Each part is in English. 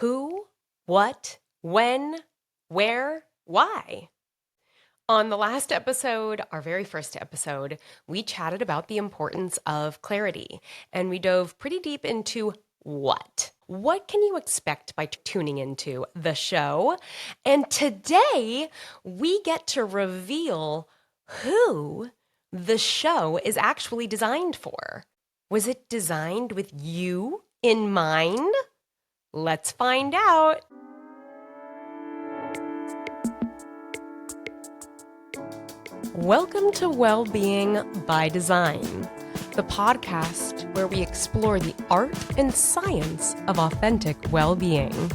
Who, what, when, where, why? On the last episode, our very first episode, we chatted about the importance of clarity, and we dove pretty deep into what. What can you expect by tuning into the show? And today, we get to reveal who the show is actually designed for. Was it designed with you in mind? Let's find out. Welcome to Wellbeing by Design, the podcast where we explore the art and science of authentic well-being.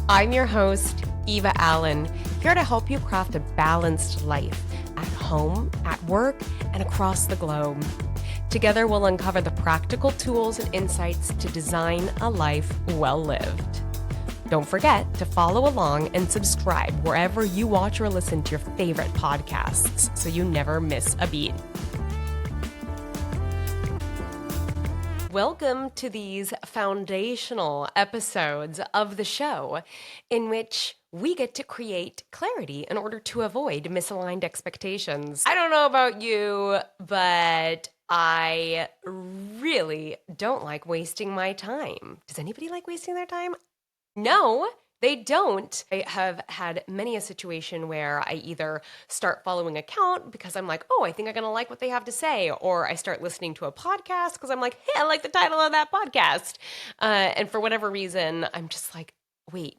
I'm your host, Eva A, here to help you craft a balanced life at home, at work, and across the globe. Together, we'll uncover the practical tools and insights to design a life well lived. Don't forget to follow along and subscribe wherever you watch or listen to your favorite podcasts so you never miss a beat. Welcome to these foundational episodes of the show in which we get to create clarity in order to avoid misaligned expectations. I don't know about you, but I really don't like wasting my time. Does anybody like wasting their time? No, they don't. I have had many a situation where I either start following an account because I'm like, oh, I think I'm going to like what they have to say, or I start listening to a podcast because I'm like, hey, I like the title of that podcast. And for whatever reason, I'm just like, wait,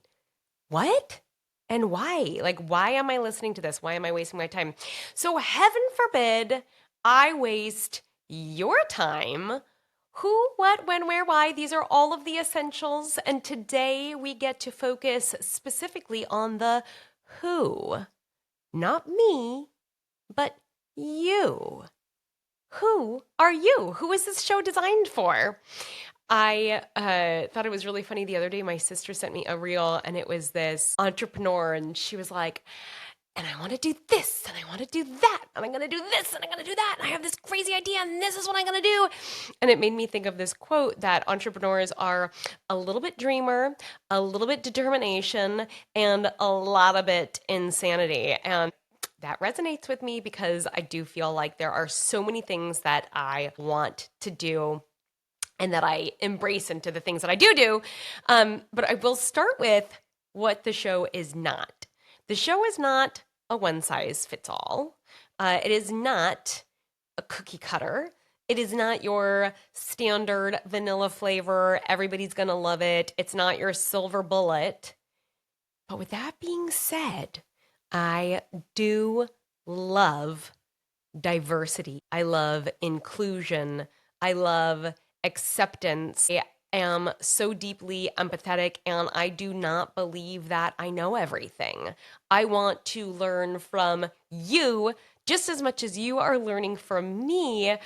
what? And why? Like, why am I listening to this? Why am I wasting my time? So heaven forbid I waste your time. Who, what, when, where, why, these are all of the essentials. And today we get to focus specifically on the who. Not me, but you. Who are you? Who is this show designed for? I thought it was really funny the other day. My sister sent me a reel and it was this entrepreneur and she was like, and I want to do this, and I want to do that, and I'm going to do this, and I'm going to do that, and I have this crazy idea, and this is what I'm going to do. And it made me think of this quote that entrepreneurs are a little bit dreamer, a little bit determination, and a lot of bit insanity. And that resonates with me because I do feel like there are so many things that I want to do and that I embrace into the things that I do. But I will start with what the show is not. The show is not a one-size-fits-all. It is not a cookie cutter. It is not your standard vanilla flavor. Everybody's going to love it. It's not your silver bullet. But with that being said, I do love diversity. I love inclusion. I love acceptance. I am so deeply empathetic, and I do not believe that I know everything. I want to learn from you just as much as you are learning from me.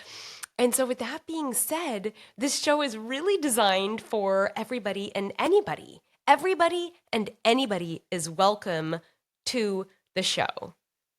And so with that being said, this show is really designed for everybody and anybody. Everybody and anybody is welcome to the show.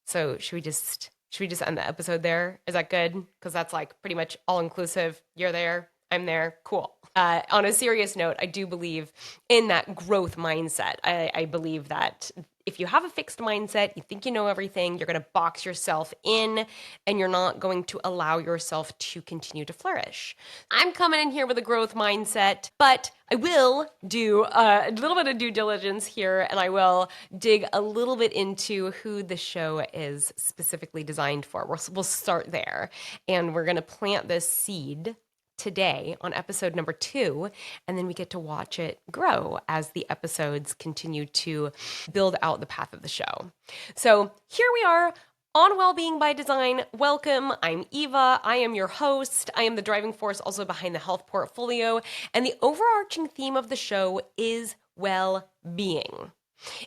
So should we just end the episode there? Is that good? Because that's like pretty much all inclusive. You're there, I'm there, cool. On a serious note, I do believe in that growth mindset. I believe that if you have a fixed mindset, you think you know everything, you're going to box yourself in and you're not going to allow yourself to continue to flourish. I'm coming in here with a growth mindset, but I will do a little bit of due diligence here and I will dig a little bit into who the show is specifically designed for. We'll start there and we're going to plant this seed today on episode number 2, and then we get to watch it grow as the episodes continue to build out the path of the show. So here we are on Wellbeing by Design. Welcome. I'm Eva. I am your host. I am the driving force also behind the health portfolio, and the overarching theme of the show is well-being.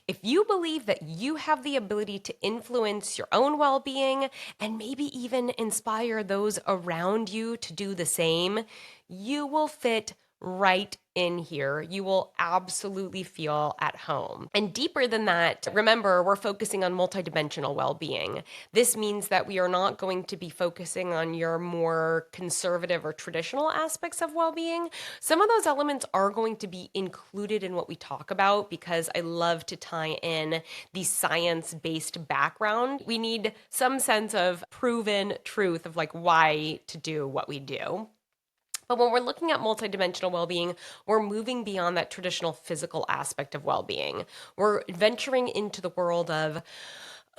If you believe that you have the ability to influence your own well-being and maybe even inspire those around you to do the same, you will fit right in here. You will absolutely feel at home. And deeper than that, remember, we're focusing on multidimensional well-being. This means that we are not going to be focusing on your more conservative or traditional aspects of well-being. Some of those elements are going to be included in what we talk about because I love to tie in the science-based background. We need some sense of proven truth of like why to do what we do. But when we're looking at multidimensional well-being, we're moving beyond that traditional physical aspect of well-being. We're venturing into the world of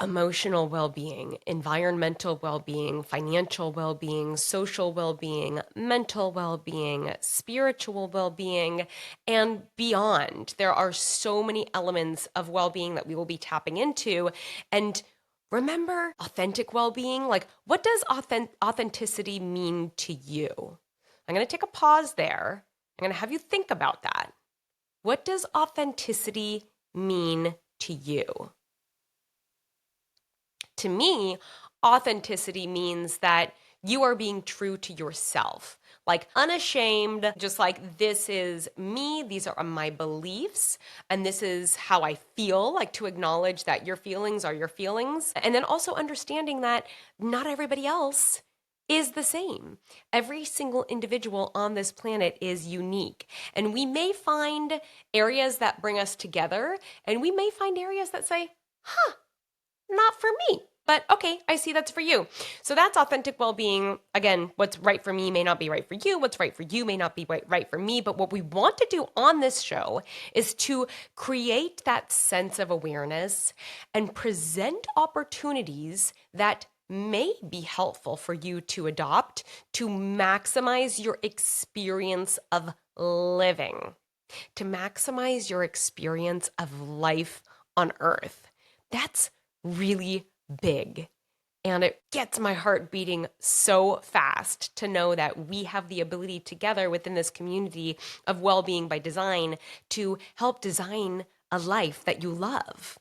emotional well-being, environmental well-being, financial well-being, social well-being, mental well-being, spiritual well-being, and beyond. There are so many elements of well-being that we will be tapping into. And remember, authentic well-being, like what does authenticity mean to you? I'm going to take a pause there. I'm going to have you think about that. What does authenticity mean to you? To me, authenticity means that you are being true to yourself, like unashamed, just like this is me, these are my beliefs, and this is how I feel, like to acknowledge that your feelings are your feelings. And then also understanding that not everybody else is the same. Every single individual on this planet is unique. And we may find areas that bring us together, and we may find areas that say, not for me. But okay, I see that's for you. So that's authentic well-being. Again, what's right for me may not be right for you. What's right for you may not be right for me. But what we want to do on this show is to create that sense of awareness and present opportunities that may be helpful for you to adopt to maximize your experience of living, to maximize your experience of life on Earth. That's really big. And it gets my heart beating so fast to know that we have the ability together within this community of well-being by design to help design a life that you love.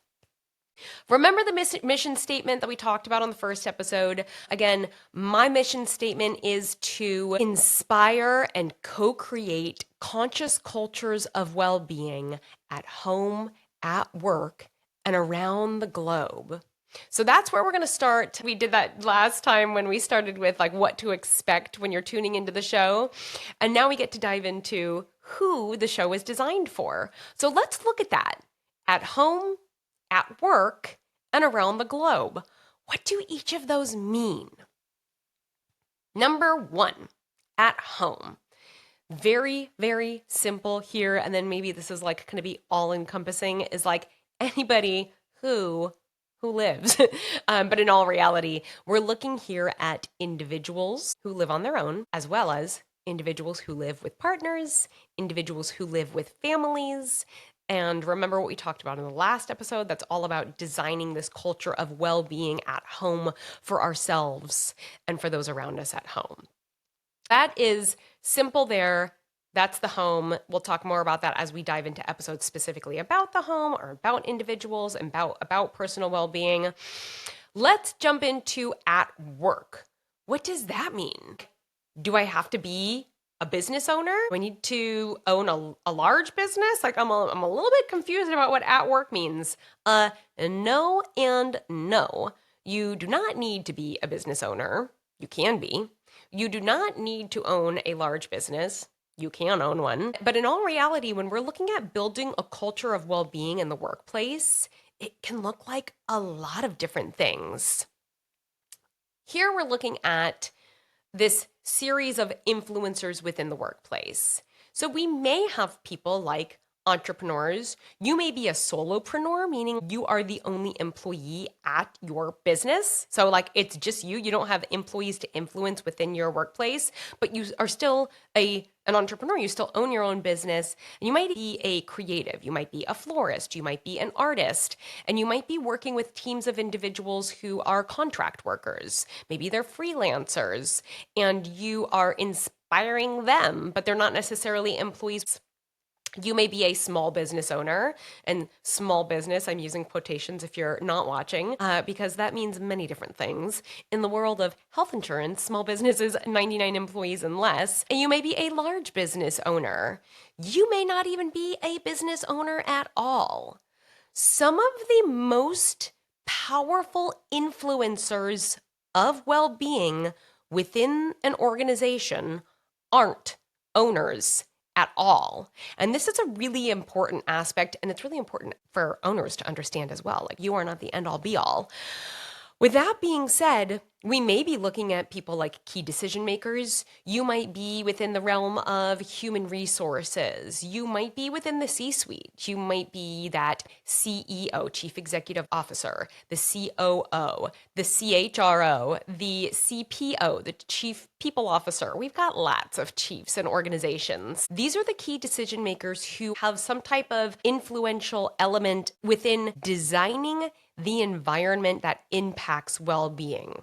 Remember the mission statement that we talked about on the first episode? Again, my mission statement is to inspire and co-create conscious cultures of well-being at home, at work, and around the globe. So that's where we're going to start. We did that last time when we started with like what to expect when you're tuning into the show. And now we get to dive into who the show is designed for. So let's look at that. At home, at work, and around the globe. What do each of those mean? Number one, at home. Very, very simple here. And then maybe this is like going to be all encompassing is like anybody who lives. But in all reality, we're looking here at individuals who live on their own, as well as individuals who live with partners, individuals who live with families. And remember what we talked about in the last episode? That's all about designing this culture of well-being at home for ourselves and for those around us at home. That is simple there. That's the home. We'll talk more about that as we dive into episodes specifically about the home or about individuals and about personal well-being. Let's jump into at work. What does that mean? Do I have to be a business owner? Do I need to own a large business? Like I'm a little bit confused about what at work means. No and no. You do not need to be a business owner. You can be. You do not need to own a large business. You can own one. But in all reality, when we're looking at building a culture of well-being in the workplace, it can look like a lot of different things. Here we're looking at this series of influencers within the workplace. So we may have people like entrepreneurs. You may be a solopreneur, meaning you are the only employee at your business. So like it's just you. You don't have employees to influence within your workplace, but you are still an entrepreneur. You still own your own business. And you might be a creative. You might be a florist. You might be an artist. And you might be working with teams of individuals who are contract workers. Maybe they're freelancers and you are inspiring them, but they're not necessarily employees. You may be a small business owner, and small business, I'm using quotations if you're not watching, because that means many different things. In the world of health insurance, small business is 99 employees and less. And you may be a large business owner. You may not even be a business owner at all. Some of the most powerful influencers of well being within an organization aren't owners at all. And this is a really important aspect, and it's really important for owners to understand as well. Like, you are not the end all be all. With that being said, we may be looking at people like key decision makers. You might be within the realm of human resources. You might be within the C suite. You might be that CEO, Chief Executive Officer, the COO, the CHRO, the CPO, the Chief People Officer. We've got lots of chiefs in organizations. These are the key decision makers who have some type of influential element within designing the environment that impacts well-being.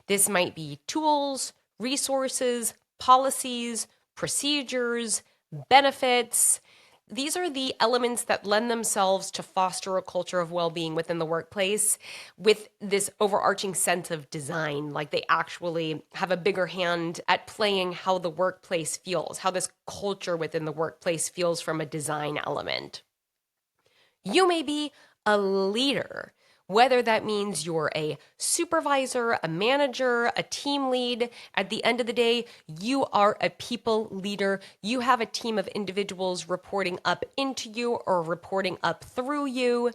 This might be tools, resources, policies, procedures, benefits. These are the elements that lend themselves to foster a culture of well-being within the workplace with this overarching sense of design. Like, they actually have a bigger hand at playing how the workplace feels, how this culture within the workplace feels from a design element. You may be a leader, whether that means you're a supervisor, a manager, a team lead. At the end of the day, you are a people leader. You have a team of individuals reporting up into you or reporting up through you.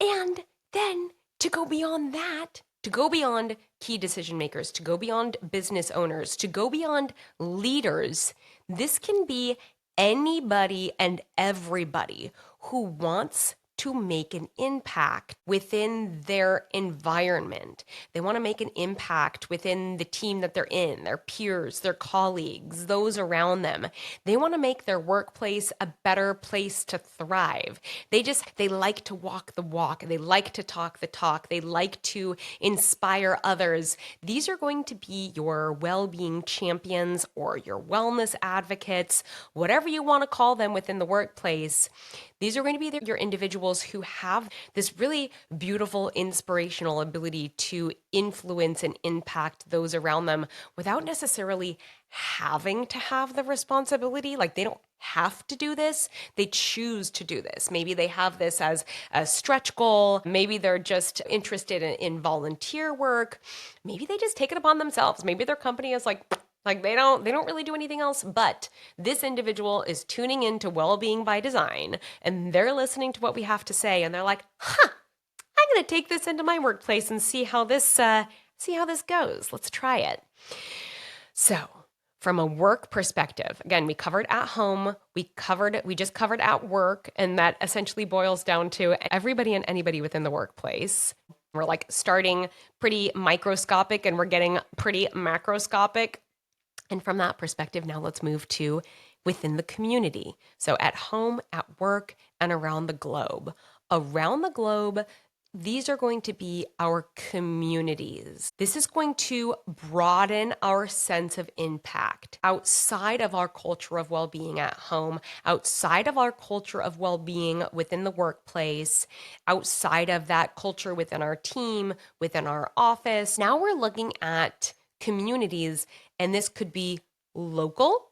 And then to go beyond that, to go beyond key decision makers, to go beyond business owners, to go beyond leaders, this can be anybody and everybody who wants to make an impact within their environment. They want to make an impact within the team that they're in, their peers, their colleagues, those around them. They want to make their workplace a better place to thrive. They like to walk the walk. They like to talk the talk. They like to inspire others. These are going to be your well-being champions or your wellness advocates, whatever you want to call them within the workplace. These are going to be your individuals who have this really beautiful, inspirational ability to influence and impact those around them without necessarily having to have the responsibility. Like, they don't have to do this. They choose to do this. Maybe they have this as a stretch goal. Maybe they're just interested in volunteer work. Maybe they just take it upon themselves. Maybe their company is like they don't really do anything else, but this individual is tuning into Wellbeing by Design, and they're listening to what we have to say, and they're like, I'm going to take this into my workplace and see how this goes. Let's try it. So, from a work perspective, again, we covered at home, we just covered at work, and that essentially boils down to everybody and anybody within the workplace. We're like starting pretty microscopic and we're getting pretty macroscopic. And from that perspective, now let's move to within the community. So at home, at work, and around the globe. Around the globe, these are going to be our communities. This is going to broaden our sense of impact outside of our culture of well-being at home, outside of our culture of well-being within the workplace, outside of that culture within our team, within our office. Now we're looking at communities, and this could be local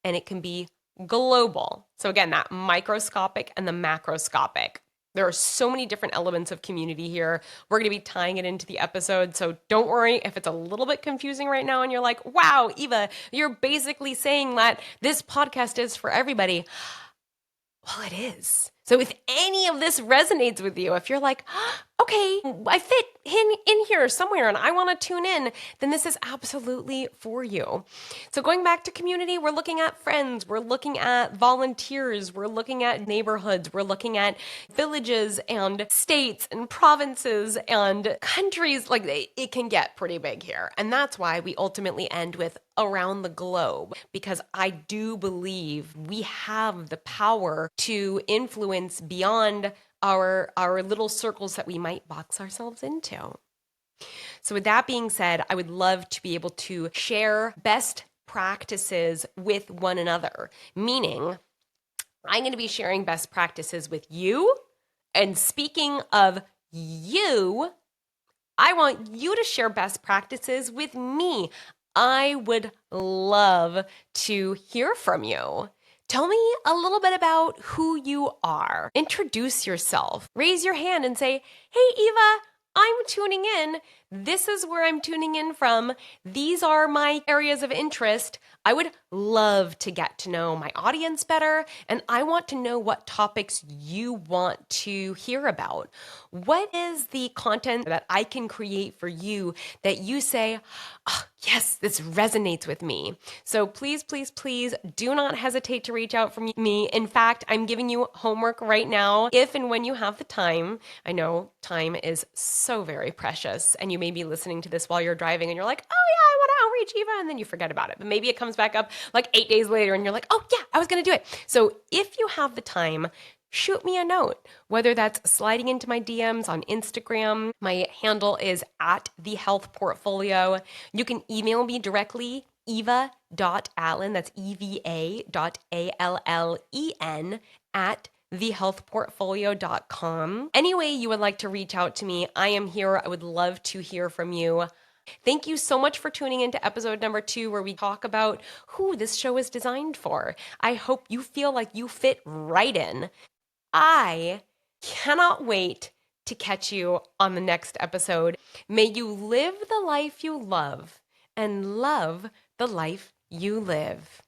and it can be global. So again, that microscopic and the macroscopic. There are so many different elements of community here. We're going to be tying it into the episode, so don't worry if it's a little bit confusing right now and you're like, wow, Eva, you're basically saying that this podcast is for everybody. Well, it is. So if any of this resonates with you, if you're like, okay, I fit in here somewhere and I want to tune in, then this is absolutely for you. So going back to community, we're looking at friends, we're looking at volunteers, we're looking at neighborhoods, we're looking at villages and states and provinces and countries. Like, it can get pretty big here. And that's why we ultimately end with around the globe, because I do believe we have the power to influence beyond our little circles that we might box ourselves into. So with that being said, I would love to be able to share best practices with one another, meaning I'm going to be sharing best practices with you. And speaking of you, I want you to share best practices with me. I would love to hear from you. Tell me a little bit about who you are. Introduce yourself. Raise your hand and say, "Hey, Eva, I'm tuning in. This is where I'm tuning in from. These are my areas of interest." I would love to get to know my audience better, and I want to know what topics you want to hear about. What is the content that I can create for you that you say, "Oh, yes, this resonates with me"? So please, please, please do not hesitate to reach out from me. In fact, I'm giving you homework right now. If and when you have the time, I know time is so very precious, and you may be listening to this while you're driving and you're like, "Oh yeah, I want to outreach Eva," and then you forget about it. But maybe it comes back up like 8 days later and you're like, "Oh yeah, I was going to do it." So if you have the time, shoot me a note, whether that's sliding into my DMs on Instagram. My handle is at the health portfolio. You can email me directly, eva.allen, that's eva.allen at thehealthportfolio.com. Any way you would like to reach out to me, I am here. I would love to hear from you. Thank you so much for tuning into episode number 2, where we talk about who this show is designed for. I hope you feel like you fit right in. I cannot wait to catch you on the next episode. May you live the life you love and love the life you live.